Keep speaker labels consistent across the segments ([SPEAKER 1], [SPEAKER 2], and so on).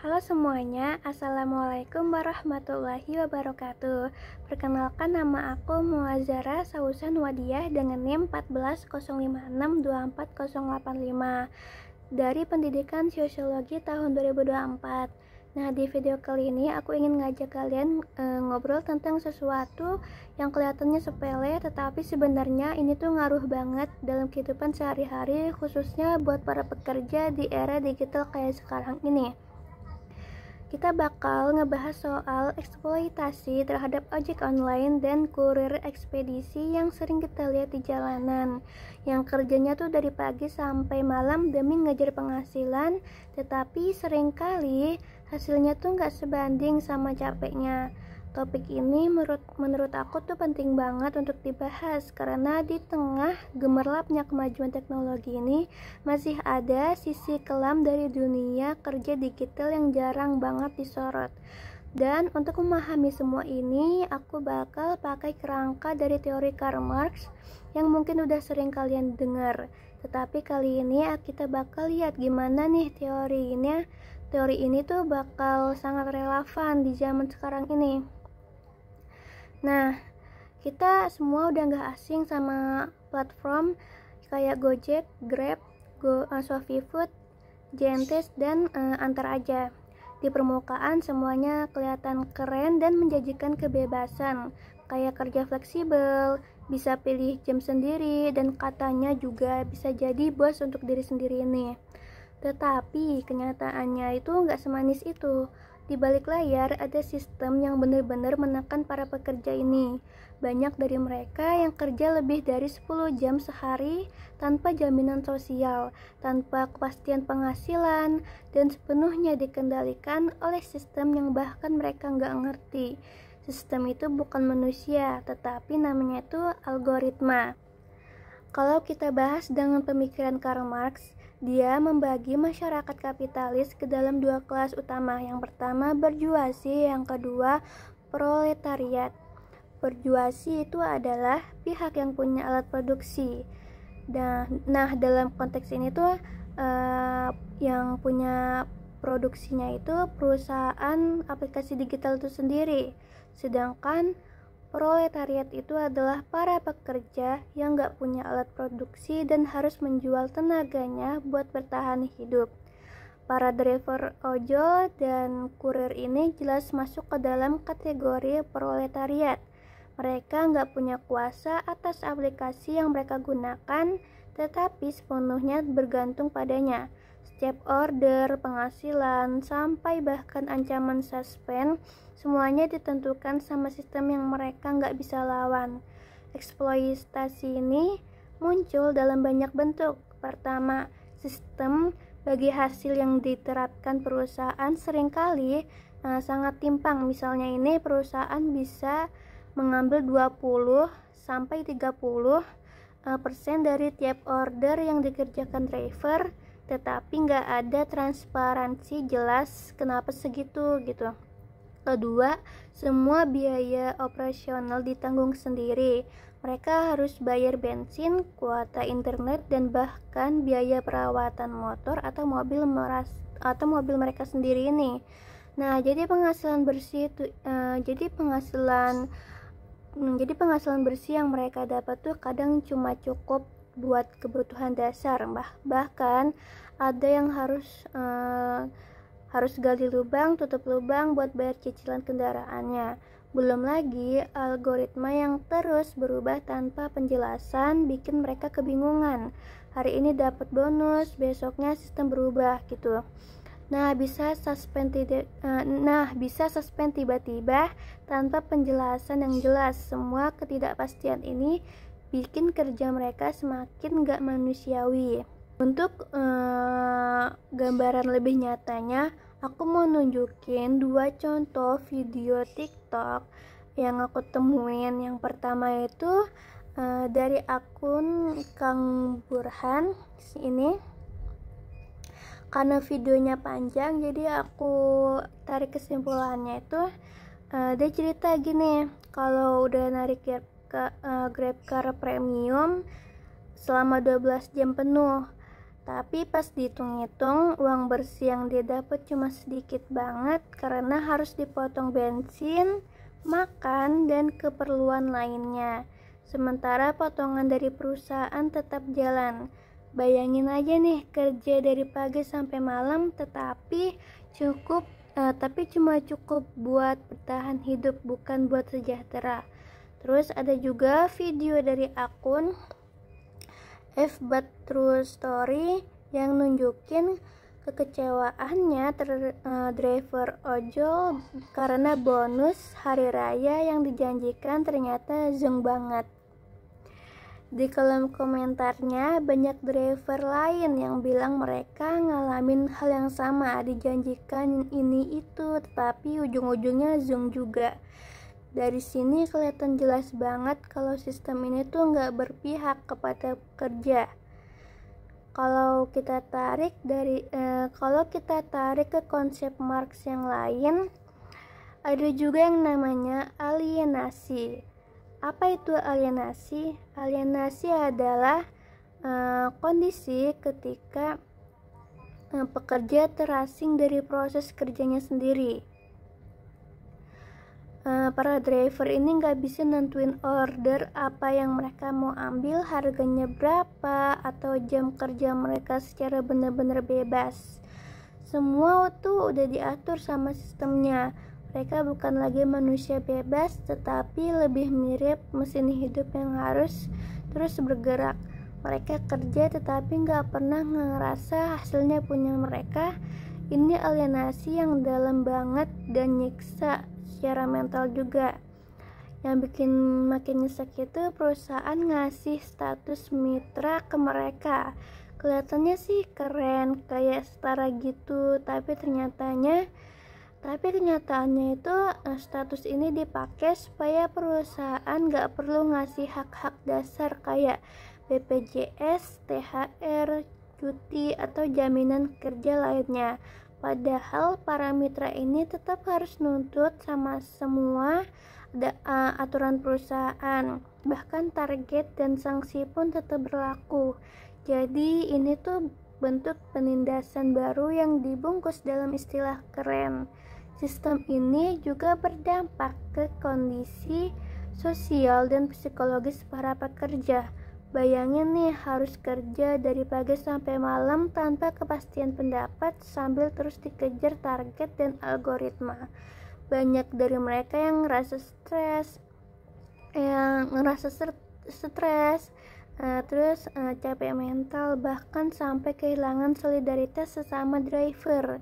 [SPEAKER 1] Halo semuanya, Assalamualaikum warahmatullahi wabarakatuh. Perkenalkan, nama aku Muazzara Sausan Wadiah dengan NIM 14056248085 dari Pendidikan Sosiologi tahun 2024. Nah, di video kali ini aku ingin ngajak kalian ngobrol tentang sesuatu yang kelihatannya sepele, tetapi sebenarnya ini tuh ngaruh banget dalam kehidupan sehari-hari, khususnya buat para pekerja di era digital kayak sekarang ini. Kita bakal ngebahas soal eksploitasi terhadap ojek online dan kurir ekspedisi yang sering kita lihat di jalanan, yang kerjanya tuh dari pagi sampai malam demi ngejar penghasilan, tetapi seringkali hasilnya tuh nggak sebanding sama capeknya. Topik ini menurut aku tuh penting banget untuk dibahas karena di tengah gemerlapnya kemajuan teknologi ini masih ada sisi kelam dari dunia kerja digital yang jarang banget disorot. Dan untuk memahami semua ini, aku bakal pakai kerangka dari teori Karl Marx yang mungkin udah sering kalian dengar. Tetapi kali ini kita bakal lihat gimana nih teori ini. Teori ini tuh bakal sangat relevan di zaman sekarang ini. Nah, kita semua udah gak asing sama platform kayak Gojek, Grab, ShopeeFood, Gentes, dan Antar aja. Di permukaan semuanya kelihatan keren dan menjanjikan kebebasan, kayak kerja fleksibel, bisa pilih jam sendiri, dan katanya juga bisa jadi bos untuk diri sendiri ini. Tetapi kenyataannya itu nggak semanis itu. Di balik layar ada sistem yang benar-benar menekan para pekerja ini. Banyak dari mereka yang kerja lebih dari 10 jam sehari tanpa jaminan sosial, tanpa kepastian penghasilan, dan sepenuhnya dikendalikan oleh sistem yang bahkan mereka nggak ngerti. Sistem itu bukan manusia, tetapi namanya itu algoritma. Kalau kita bahas dengan pemikiran Karl Marx, dia membagi masyarakat kapitalis ke dalam dua kelas utama. Yang pertama berjuasi, yang kedua proletariat. Berjuasi itu adalah pihak yang punya alat produksi. Nah, dalam konteks ini tuh yang punya produksinya itu perusahaan aplikasi digital itu sendiri. Sedangkan proletariat itu adalah para pekerja yang gak punya alat produksi dan harus menjual tenaganya buat bertahan hidup. Para driver ojol dan kurir ini jelas masuk ke dalam kategori proletariat. Mereka gak punya kuasa atas aplikasi yang mereka gunakan, tetapi sepenuhnya bergantung padanya. Setiap order, penghasilan, sampai bahkan ancaman suspend, semuanya ditentukan sama sistem yang mereka nggak bisa lawan. Eksploitasi ini muncul dalam banyak bentuk. Pertama, sistem bagi hasil yang diterapkan perusahaan seringkali sangat timpang. Misalnya ini perusahaan bisa mengambil 20 sampai 30% dari tiap order yang dikerjakan driver, tetapi nggak ada transparansi jelas kenapa segitu gitu. Kedua, semua biaya operasional ditanggung sendiri. Mereka harus bayar bensin, kuota internet, dan bahkan biaya perawatan motor atau mobil mereka sendiri ini. Nah, jadi penghasilan bersih yang mereka dapat tuh kadang cuma cukup buat kebutuhan dasar. Bahkan ada yang harus gali lubang, tutup lubang buat bayar cicilan kendaraannya. Belum lagi algoritma yang terus berubah tanpa penjelasan bikin mereka kebingungan. Hari ini dapat bonus, besoknya sistem berubah gitu. Nah, bisa suspend tiba-tiba tanpa penjelasan yang jelas. Semua ketidakpastian ini bikin kerja mereka semakin gak manusiawi. Untuk gambaran lebih nyatanya, aku mau nunjukin dua contoh video TikTok yang aku temuin. Yang pertama itu dari akun Kang Burhan ini. Karena videonya panjang, jadi aku tarik kesimpulannya itu dia cerita gini, kalau udah narik GrabCar Premium selama 12 jam penuh. Tapi pas dihitung-hitung, uang bersih yang dia dapat cuma sedikit banget karena harus dipotong bensin, makan, dan keperluan lainnya. Sementara potongan dari perusahaan tetap jalan. Bayangin aja nih, kerja dari pagi sampai malam tapi cuma cukup buat bertahan hidup, bukan buat sejahtera. Terus ada juga video dari akun But True Story yang nunjukin kekecewaannya driver ojol karena bonus hari raya yang dijanjikan ternyata zong banget. Di kolom komentarnya banyak driver lain yang bilang mereka ngalamin hal yang sama, dijanjikan ini itu tetapi ujung-ujungnya zong juga. Dari sini kelihatan jelas banget kalau sistem ini tuh nggak berpihak kepada pekerja. Kalau kita tarik ke konsep Marx yang lain, ada juga yang namanya alienasi. Apa itu alienasi? Alienasi adalah kondisi ketika pekerja terasing dari proses kerjanya sendiri. Para driver ini nggak bisa nentuin order apa yang mereka mau ambil, harganya berapa, atau jam kerja mereka secara benar-benar bebas. Semua tuh udah diatur sama sistemnya. Mereka bukan lagi manusia bebas, tetapi lebih mirip mesin hidup yang harus terus bergerak. Mereka kerja tetapi nggak pernah ngerasa hasilnya punya mereka. Ini alienasi yang dalam banget dan nyiksa secara mental juga. Yang bikin makin nyesek itu perusahaan ngasih status mitra ke mereka. Kelihatannya sih keren, kayak setara gitu, tapi kenyataannya itu status ini dipakai supaya perusahaan gak perlu ngasih hak-hak dasar kayak BPJS, THR, cuti, atau jaminan kerja lainnya. Padahal para mitra ini tetap harus nuntut sama semua aturan perusahaan. Bahkan target dan sanksi pun tetap berlaku. Jadi ini tuh bentuk penindasan baru yang dibungkus dalam istilah keren. Sistem ini juga berdampak ke kondisi sosial dan psikologis para pekerja. Bayangin nih, harus kerja dari pagi sampai malam tanpa kepastian pendapat sambil terus dikejar target dan algoritma. Banyak dari mereka yang ngerasa stres, capek mental, bahkan sampai kehilangan solidaritas sesama driver.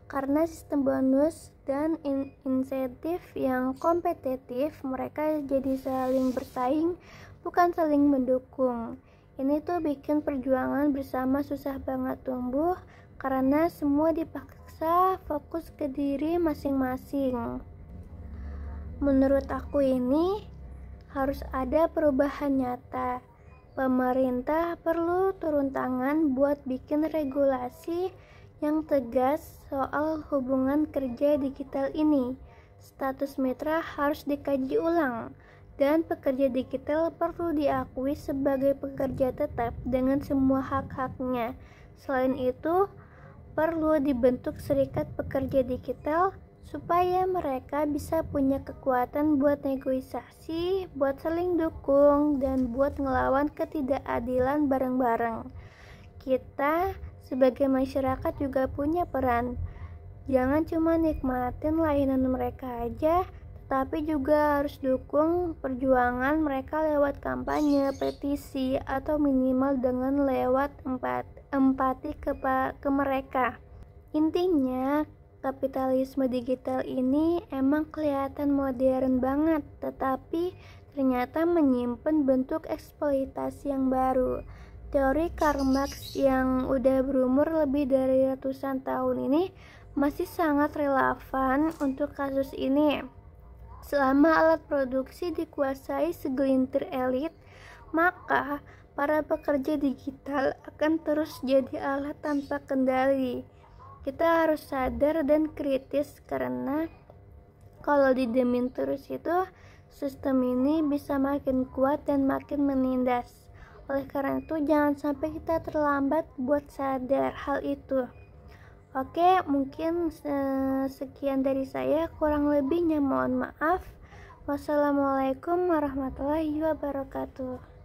[SPEAKER 1] Karena sistem bonus dan insentif yang kompetitif, mereka jadi saling bersaing, bukan saling mendukung. Ini tuh bikin perjuangan bersama susah banget tumbuh karena semua dipaksa fokus ke diri masing-masing. Menurut aku ini harus ada perubahan nyata. Pemerintah perlu turun tangan buat bikin regulasi yang tegas soal hubungan kerja digital ini. Status mitra harus dikaji ulang, dan pekerja digital perlu diakui sebagai pekerja tetap dengan semua hak-haknya. Selain itu, perlu dibentuk serikat pekerja digital supaya mereka bisa punya kekuatan buat negosiasi, buat saling dukung, dan buat ngelawan ketidakadilan bareng-bareng. Kita sebagai masyarakat juga punya peran. Jangan cuma nikmatin layanan mereka aja, tapi juga harus dukung perjuangan mereka lewat kampanye, petisi, atau minimal dengan lewat empati ke mereka. Intinya, kapitalisme digital ini emang kelihatan modern banget, tetapi ternyata menyimpan bentuk eksploitasi yang baru. Teori Karl Marx yang udah berumur lebih dari ratusan tahun ini masih sangat relevan untuk kasus ini. Selama alat produksi dikuasai segelintir elit, maka para pekerja digital akan terus jadi alat tanpa kendali. Kita harus sadar dan kritis karena kalau didemin terus itu sistem ini bisa makin kuat dan makin menindas. Oleh karena itu, jangan sampai kita terlambat buat sadar hal itu. Oke, mungkin sekian dari saya, kurang lebihnya mohon maaf. Wassalamualaikum warahmatullahi wabarakatuh.